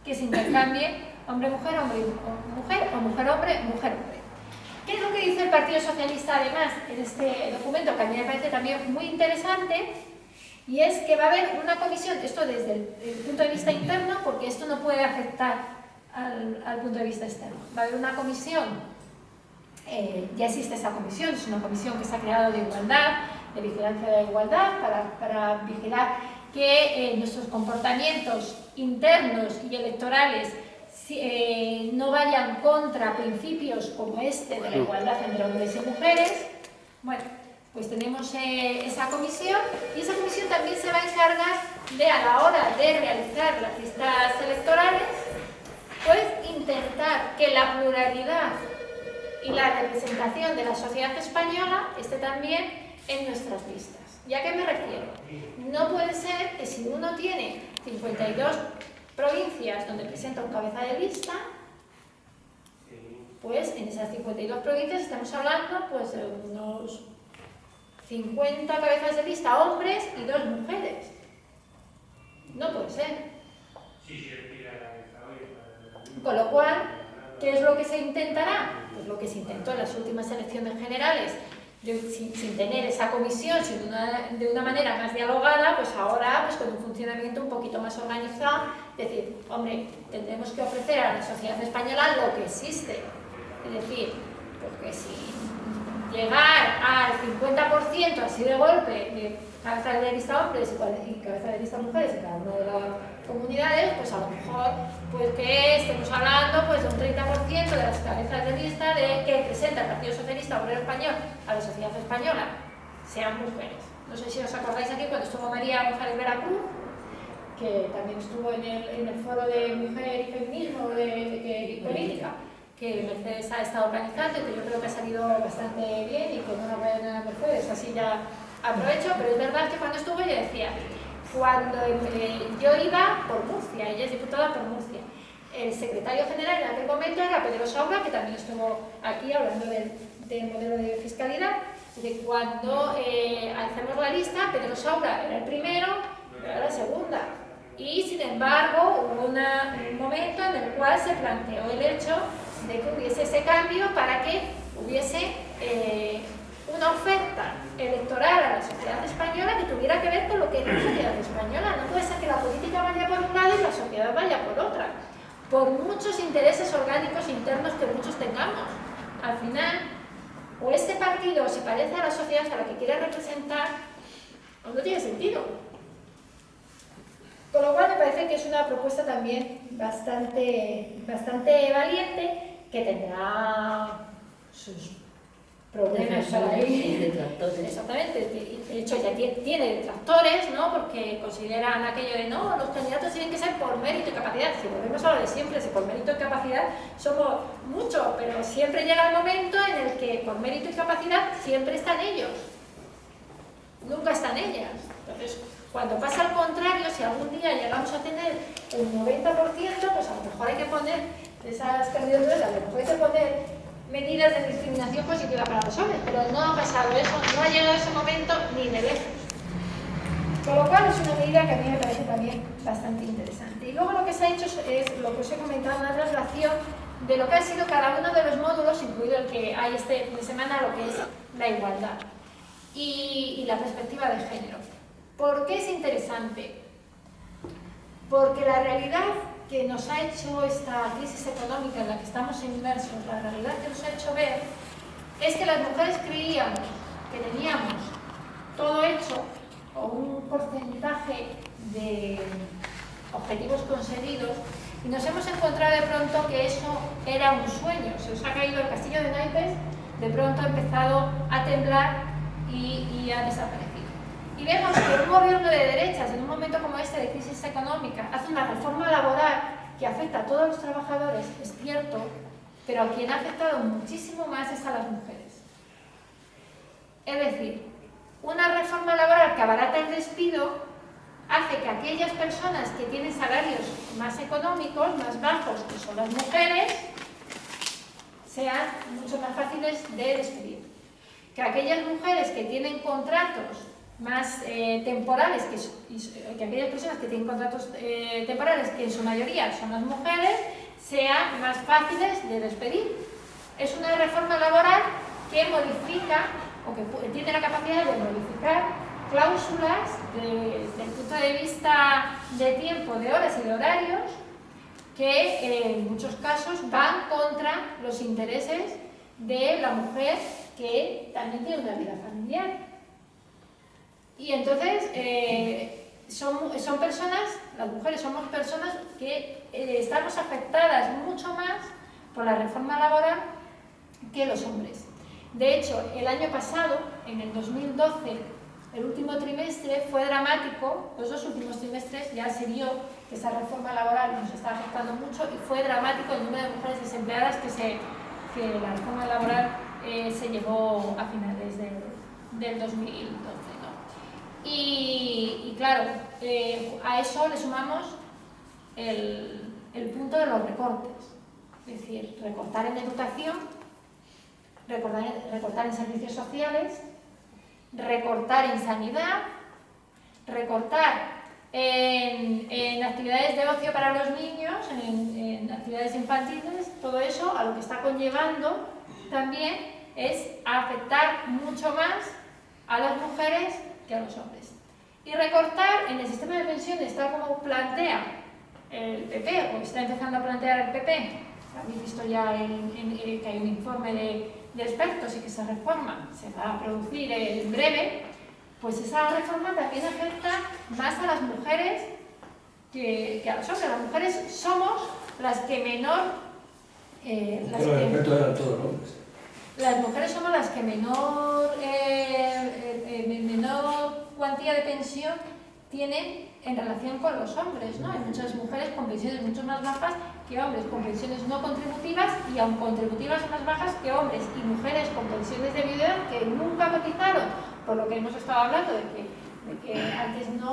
que se intercambie hombre-mujer, hombre-mujer, o mujer-hombre, mujer-hombre. ¿Qué es lo que dice el Partido Socialista, además, en este documento, que a mí me parece también muy interesante? Y es que va a haber una comisión, esto desde el punto de vista interno, porque esto no puede afectar al punto de vista externo. Va a haber una comisión, ya existe esa comisión, es una comisión que se ha creado de igualdad, de vigilancia de la igualdad, para vigilar que nuestros comportamientos internos y electorales no vayan contra principios como este de la igualdad entre hombres y mujeres. Bueno, pues tenemos esa comisión, y esa comisión también se va a encargar de, a la hora de realizar las listas electorales, pues intentar que la pluralidad y la representación de la sociedad española esté también en nuestras listas. ¿Y a qué me refiero? No puede ser que si uno tiene 52 provincias donde presenta un cabeza de lista, pues en esas 52 provincias estamos hablando pues de unos 50 cabezas de lista hombres y 2 mujeres. No puede ser. Con lo cual, ¿qué es lo que se intentará? Pues lo que se intentó en las últimas elecciones generales, sin tener esa comisión, de una manera más dialogada, pues ahora pues con un funcionamiento un poquito más organizado, decir, hombre, tendremos que ofrecer a la sociedad española lo que existe. Es decir, porque si llegar al 50% así de golpe de cabezas de lista hombres y cabezas de lista mujeres en cada una de las comunidades, pues a lo mejor pues que estemos hablando pues de un 30% de las cabezas de lista que presenta el Partido Socialista Obrero Español a la sociedad española sean mujeres. No sé si os acordáis aquí cuando estuvo María González Veracruz, que también estuvo en el foro de mujer y feminismo y política, que Mercedes ha estado organizando y que yo creo que ha salido bastante bien, y que enhorabuena a Mercedes, así ya aprovecho. Pero es verdad que cuando estuvo ella decía, cuando yo iba por Murcia, ella es diputada por Murcia, el secretario general en aquel momento era Pedro Saura, que también estuvo aquí hablando del modelo de fiscalidad, de cuando hacemos la lista, Pedro Saura era el primero, yo era la segunda. Y sin embargo hubo un momento en el cual se planteó el hecho de que hubiese ese cambio para que hubiese una oferta electoral a la sociedad española que tuviera que ver con lo que es la sociedad española. No puede ser que la política vaya por un lado y la sociedad vaya por otra, por muchos intereses orgánicos internos que muchos tengamos. Al final, o este partido se parece a la sociedad a la que quiere representar, o no tiene sentido. Con lo cual me parece que es una propuesta también bastante valiente, que tendrá sus problemas para ir. Detractores. Exactamente, de hecho ya tiene detractores, ¿no? Porque consideran aquello de no, los candidatos tienen que ser por mérito y capacidad. Si volvemos a lo de siempre, si por mérito y capacidad somos muchos, pero siempre llega el momento en el que por mérito y capacidad siempre están ellos, nunca están ellas. Entonces, cuando pasa al contrario, si algún día llegamos a tener un 90%, pues a lo mejor hay que poner esas candidaturas, a lo mejor hay que poner medidas de discriminación positiva para los hombres, pero no ha pasado eso, no ha llegado ese momento ni de lejos. Con lo cual es una medida que a mí me parece también bastante interesante. Y luego lo que se ha hecho es lo que os he comentado, una traslación de lo que ha sido cada uno de los módulos, incluido el que hay este fin de semana, lo que es la igualdad y la perspectiva de género. ¿Por qué es interesante? Porque la realidad que nos ha hecho esta crisis económica en la que estamos inmersos, la realidad que nos ha hecho ver, es que las mujeres creíamos que teníamos todo hecho, o un porcentaje de objetivos conseguidos, y nos hemos encontrado de pronto que eso era un sueño. Se os ha caído el castillo de naipes, de pronto ha empezado a temblar y ha desaparecido. Y vemos que un gobierno de derechas, en un momento como este de crisis económica, hace una reforma laboral que afecta a todos los trabajadores, es cierto, pero a quien ha afectado muchísimo más es a las mujeres. Es decir, una reforma laboral que abarata el despido hace que aquellas personas que tienen salarios más económicos, más bajos, que son las mujeres, sean mucho más fáciles de despedir. Que aquellas mujeres que tienen contratos más temporales, que aquellas personas que tienen contratos temporales, que en su mayoría son las mujeres, sean más fáciles de despedir. Es una reforma laboral que modifica, o que tiene la capacidad de modificar cláusulas desde el punto de vista de tiempo, de horas y de horarios, que en muchos casos van contra los intereses de la mujer, que también tiene una vida familiar. Y entonces son personas, las mujeres somos personas que estamos afectadas mucho más por la reforma laboral que los hombres. De hecho, el año pasado, en el 2012, el último trimestre fue dramático. Los dos últimos trimestres ya se vio que esa reforma laboral nos está afectando mucho, y fue dramático el número de mujeres desempleadas que la reforma laboral se llevó a finales del 2012, ¿no? Y claro, a eso le sumamos el punto de los recortes, es decir, recortar en educación, recortar en servicios sociales, recortar en sanidad, recortar en actividades de ocio para los niños, en actividades infantiles. Todo eso a lo que está conllevando también es afectar mucho más a las mujeres que a los hombres. Y recortar en el sistema de pensiones, tal como plantea el PP, o está empezando a plantear el PP. Habéis visto ya que hay un informe de expertos y que esa reforma se va a producir en breve. Pues esa reforma también afecta más a las mujeres que a los hombres. Las mujeres somos las que menor... Las mujeres somos las que menor cuantía de pensión tienen en relación con los hombres, ¿no? Hay muchas mujeres con pensiones mucho más bajas que hombres con pensiones no contributivas, y aun contributivas más bajas que hombres, y mujeres con pensiones de viudedad que nunca cotizaron, por lo que hemos estado hablando de que antes no,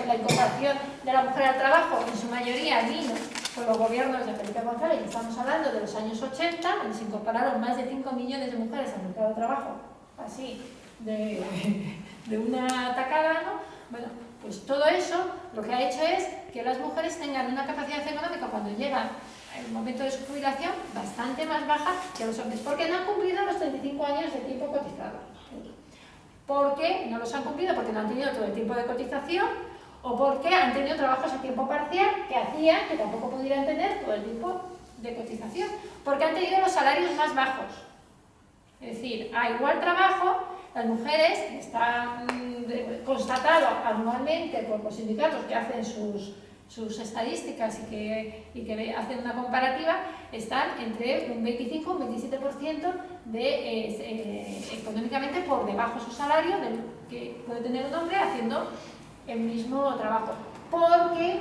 la incorporación de la mujer al trabajo en su mayoría vino con los gobiernos de Felipe González, y estamos hablando de los años 80, donde se incorporaron más de 5 millones de mujeres al mercado de trabajo, así, de una tacada, ¿no? Bueno, pues todo eso lo que ha hecho es que las mujeres tengan una capacidad económica cuando llega el momento de su jubilación bastante más baja que los hombres, porque no han cumplido los 35 años de tiempo cotizado. Porque no los han cumplido, porque no han tenido todo el tiempo de cotización, o porque han tenido trabajos a tiempo parcial que hacían que tampoco pudieran tener todo el tiempo de cotización, porque han tenido los salarios más bajos. Es decir, a igual trabajo, las mujeres, están constatado anualmente por los sindicatos que hacen sus estadísticas y que hacen una comparativa, están entre un 25 y un 27% económicamente por debajo de su salario del que puede tener un hombre haciendo el mismo trabajo. Porque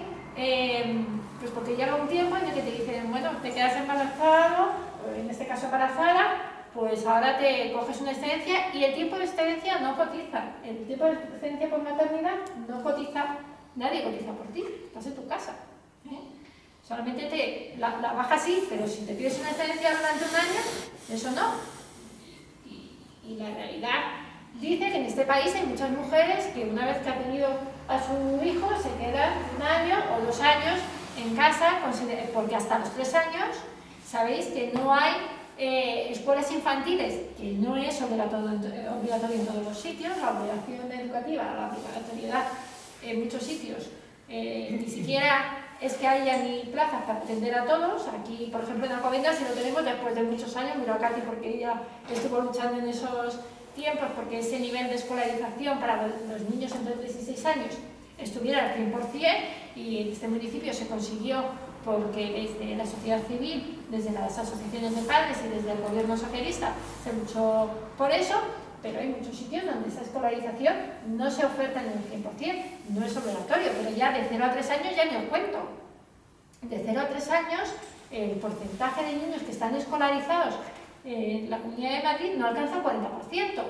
llega un tiempo en el que te dicen, bueno, te quedas embarazado, en este caso embarazada, pues ahora te coges una excedencia, y el tiempo de excedencia no cotiza. El tiempo de excedencia por maternidad no cotiza, nadie cotiza por ti, estás en tu casa. Solamente la baja sí, pero si te pides una excedencia durante un año, eso no. Y la realidad dice que en este país hay muchas mujeres que una vez que ha tenido a su hijo se quedan 1 año o 2 años en casa, porque hasta los 3 años sabéis que no hay escuelas infantiles, que no es obligatorio en todos los sitios. La obligación educativa, la obligatoriedad en muchos sitios, ni siquiera es que haya ni plazas para atender a todos. Aquí, por ejemplo, en Alcobendas, si lo tenemos después de muchos años, mira a Katy porque ella estuvo luchando en esos tiempos porque ese nivel de escolarización para los niños entre 3 y 6 años estuviera al 100%, y en este municipio se consiguió porque desde la sociedad civil, desde las asociaciones de padres y desde el gobierno socialista se luchó por eso, pero hay muchos sitios donde esa escolarización no se oferta en el 100%, no es obligatorio, pero ya de 0 a 3 años ya ni os cuento. De 0 a 3 años, el porcentaje de niños que están escolarizados en la Comunidad de Madrid no alcanza el 40%.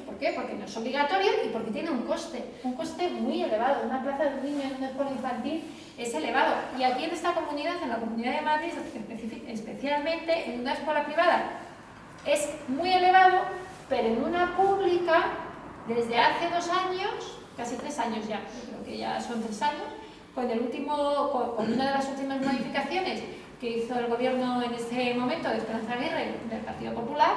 ¿Por qué? Porque no es obligatorio y porque tiene un coste muy elevado. Una plaza de un niño en una escuela infantil es elevado. Y aquí en esta comunidad, en la Comunidad de Madrid, especialmente en una escuela privada, es muy elevado, pero en una pública Desde hace 2 años, casi 3 años ya, creo que ya son 3 años, con una de las últimas modificaciones que hizo el gobierno en ese momento de Esperanza Aguirre del Partido Popular,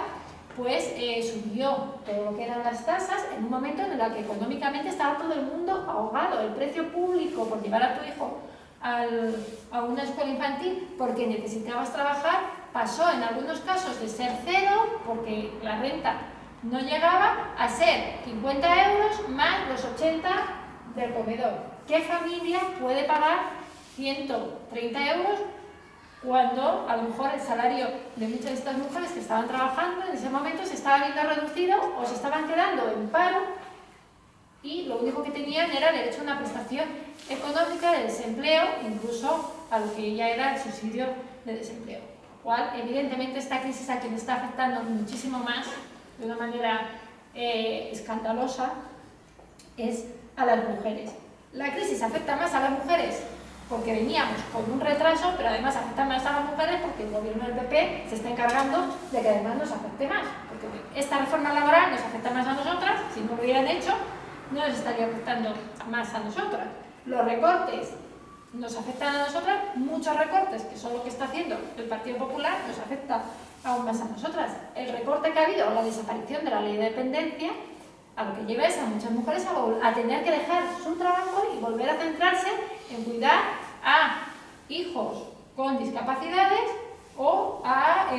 pues subió todo lo que eran las tasas en un momento en el que económicamente estaba todo el mundo ahogado. El precio público por llevar a tu hijo a una escuela infantil porque necesitabas trabajar pasó en algunos casos de ser 0, porque la renta no llegaba, a ser 50 euros más los 80 del comedor. ¿Qué familia puede pagar 130 euros cuando a lo mejor el salario de muchas de estas mujeres que estaban trabajando en ese momento se estaba viendo reducido o se estaban quedando en paro y lo único que tenían era el derecho a una prestación económica de desempleo, incluso a lo que ya era el subsidio de desempleo? Cual, evidentemente, esta crisis a quien está afectando muchísimo más, de una manera escandalosa, es a las mujeres. La crisis afecta más a las mujeres porque veníamos con un retraso, pero además afecta más a las mujeres porque el gobierno del PP se está encargando de que además nos afecte más. Porque esta reforma laboral nos afecta más a nosotras, si no lo hubieran hecho, no nos estaría afectando más a nosotras. Los recortes nos afectan a nosotras, muchos recortes, que son lo que está haciendo el Partido Popular, nos afecta aún más a nosotras. El recorte que ha habido, o la desaparición de la ley de dependencia, a lo que lleva es a muchas mujeres a tener que dejar su trabajo y volver a centrarse en cuidar a hijos con discapacidades o a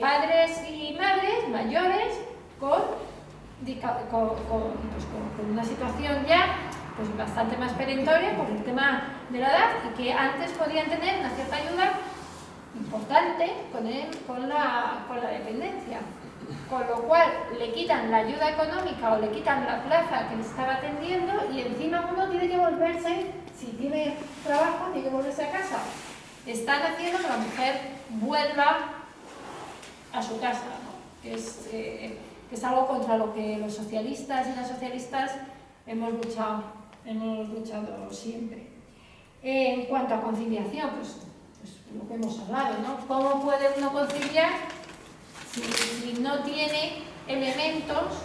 padres y madres mayores con una situación ya pues bastante más perentoria por el tema de la edad y que antes podían tener una cierta ayuda importante con la dependencia. Con lo cual le quitan la ayuda económica o le quitan la plaza que le estaba atendiendo y encima uno tiene que volverse, si tiene trabajo, tiene que volverse a casa. Están haciendo que la mujer vuelva a su casa, ¿no? que es algo contra lo que los socialistas y las socialistas hemos luchado siempre. En cuanto a conciliación, pues lo que hemos hablado, ¿no? ¿Cómo puede uno conciliar si no tiene elementos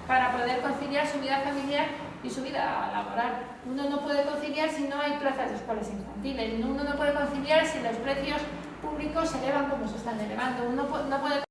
para poder conciliar su vida familiar y su vida laboral? Uno no puede conciliar si no hay plazas de escuelas infantiles, uno no puede conciliar si los precios públicos se elevan como se están elevando, uno no puede